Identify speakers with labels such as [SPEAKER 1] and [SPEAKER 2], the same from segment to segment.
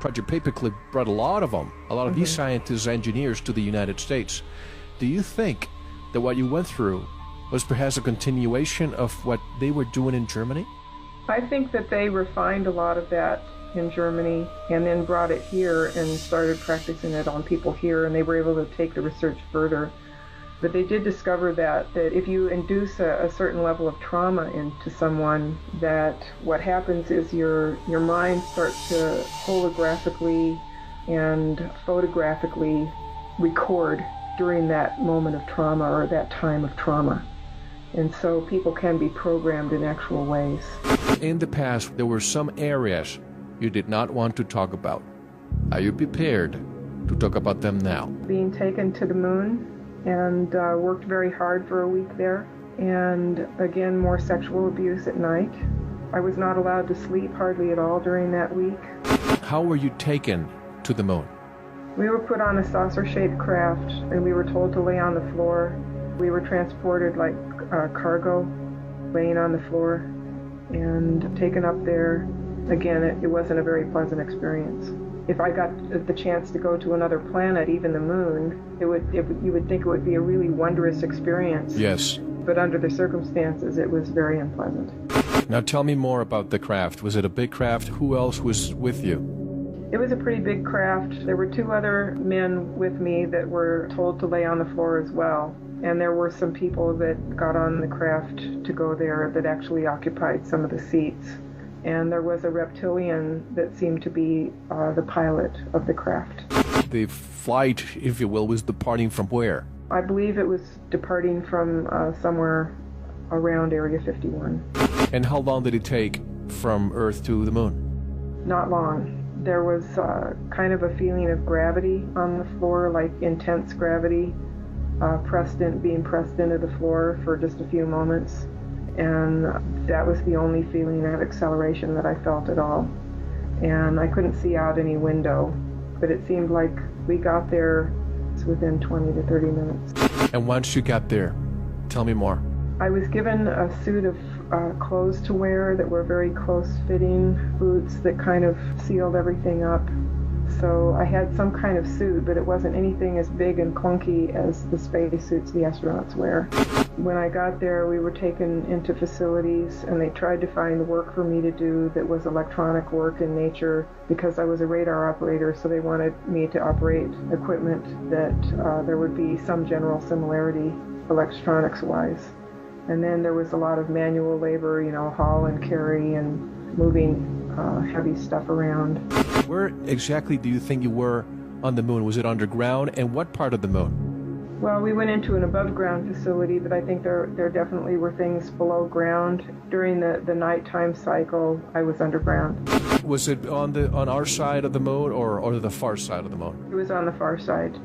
[SPEAKER 1] Project Paperclip brought a lot of them, a lot of these scientists, engineers to the United States. Do you think that what you went through was perhaps a continuation of what they were doing in Germany?
[SPEAKER 2] I think that they refined a lot of that in Germany and then brought it here and started practicing it on people here, and they were able to take the research further. But they did discover that if you induce a certain level of trauma into someone, that what happens is your mind starts to holographically and photographically record during that moment of trauma or that time of trauma. And so people can be programmed in actual ways.
[SPEAKER 1] In the past, there were some areas you did not want to talk about. Are you prepared to talk about them now?
[SPEAKER 2] Being taken to the moon, and worked very hard for a week there, and again more sexual abuse at night. I was not allowed to sleep hardly at all during that week.
[SPEAKER 1] How were you taken to the moon?
[SPEAKER 2] We were put on a saucer-shaped craft and we were told to lay on the floor. We were transported like cargo, laying on the floor and taken up there. Again, it wasn't a very pleasant experience. If I got the chance to go to another planet, even the moon, you would think it would be a really wondrous experience.
[SPEAKER 1] Yes.
[SPEAKER 2] But under the circumstances, it was very unpleasant.
[SPEAKER 1] Now tell me more about the craft. Was it a big craft? Who else was with you?
[SPEAKER 2] It was a pretty big craft. There were 2 other men with me that were told to lay on the floor as well. And there were some people that got on the craft to go there that actually occupied some of the seats. And there was a reptilian that seemed to be the pilot of the craft.
[SPEAKER 1] The flight, if you will, was departing from where?
[SPEAKER 2] I believe it was departing from somewhere around Area 51.
[SPEAKER 1] And how long did it take from Earth to the moon?
[SPEAKER 2] Not long. There was kind of a feeling of gravity on the floor, like intense gravity, being pressed into the floor for just a few moments. And that was the only feeling of acceleration that I felt at all. And I couldn't see out any window, but it seemed like we got there within 20 to 30 minutes.
[SPEAKER 1] And once you got there, tell me more.
[SPEAKER 2] I was given a suit of clothes to wear that were very close-fitting, boots that kind of sealed everything up. So I had some kind of suit, but it wasn't anything as big and clunky as the space suits the astronauts wear. When I got there, we were taken into facilities, and they tried to find work for me to do that was electronic work in nature because I was a radar operator, so they wanted me to operate equipment that there would be some general similarity electronics-wise. And then there was a lot of manual labor, haul and carry and moving heavy stuff around.
[SPEAKER 1] Where exactly do you think you were on the moon? Was it underground? And what part of the moon?
[SPEAKER 2] Well, we went into an above-ground facility, but I think there definitely were things below ground. During the nighttime cycle, I was underground.
[SPEAKER 1] Was it on our side of the moon or the far side of the moon?
[SPEAKER 2] It was on the far side.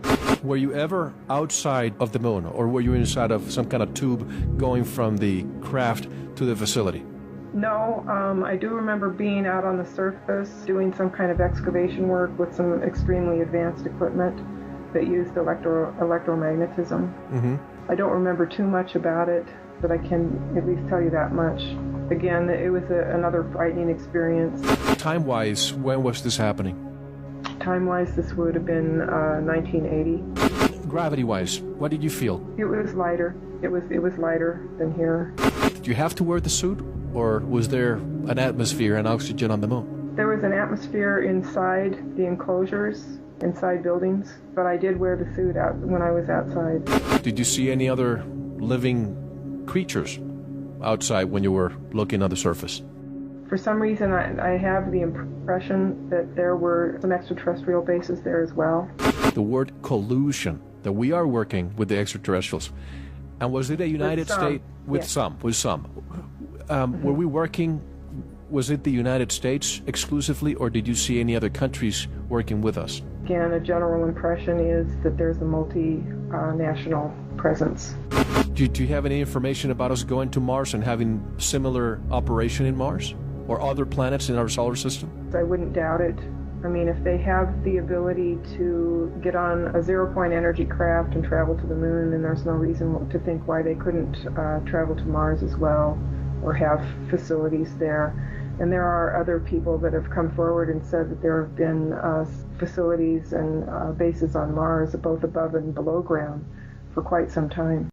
[SPEAKER 1] Were you ever outside of the moon, or were you inside of some kind of tube going from the craft to the facility?
[SPEAKER 2] No, I do remember being out on the surface doing some kind of excavation work with some extremely advanced equipment that used electromagnetism.
[SPEAKER 1] Mm-hmm.
[SPEAKER 2] I don't remember too much about it, but I can at least tell you that much. Again, it was another frightening experience.
[SPEAKER 1] Time-wise, when was this happening?
[SPEAKER 2] Time-wise, this would have been 1980.
[SPEAKER 1] Gravity-wise, what did you feel?
[SPEAKER 2] It was lighter. It was lighter than here.
[SPEAKER 1] Did you have to wear the suit, or was there an atmosphere and oxygen on the moon?
[SPEAKER 2] There was an atmosphere inside the enclosures, inside buildings, but I did wear the suit out when I was outside.
[SPEAKER 1] Did you see any other living creatures outside when you were looking on the surface?
[SPEAKER 2] For some reason, I have the impression that there were some extraterrestrial bases there as well.
[SPEAKER 1] The word collusion, that we are working with the extraterrestrials. And was it a United States? With some. Were we working, was it the United States exclusively, or did you see any other countries working with us?
[SPEAKER 2] Again, a general impression is that there's a multinational presence.
[SPEAKER 1] Do you have any information about us going to Mars and having similar operation in Mars or other planets in our solar system?
[SPEAKER 2] I wouldn't doubt it. I mean, if they have the ability to get on a zero-point energy craft and travel to the moon, then there's no reason to think why they couldn't travel to Mars as well or have facilities there. And there are other people that have come forward and said that there have been facilities and bases on Mars, both above and below ground, for quite some time.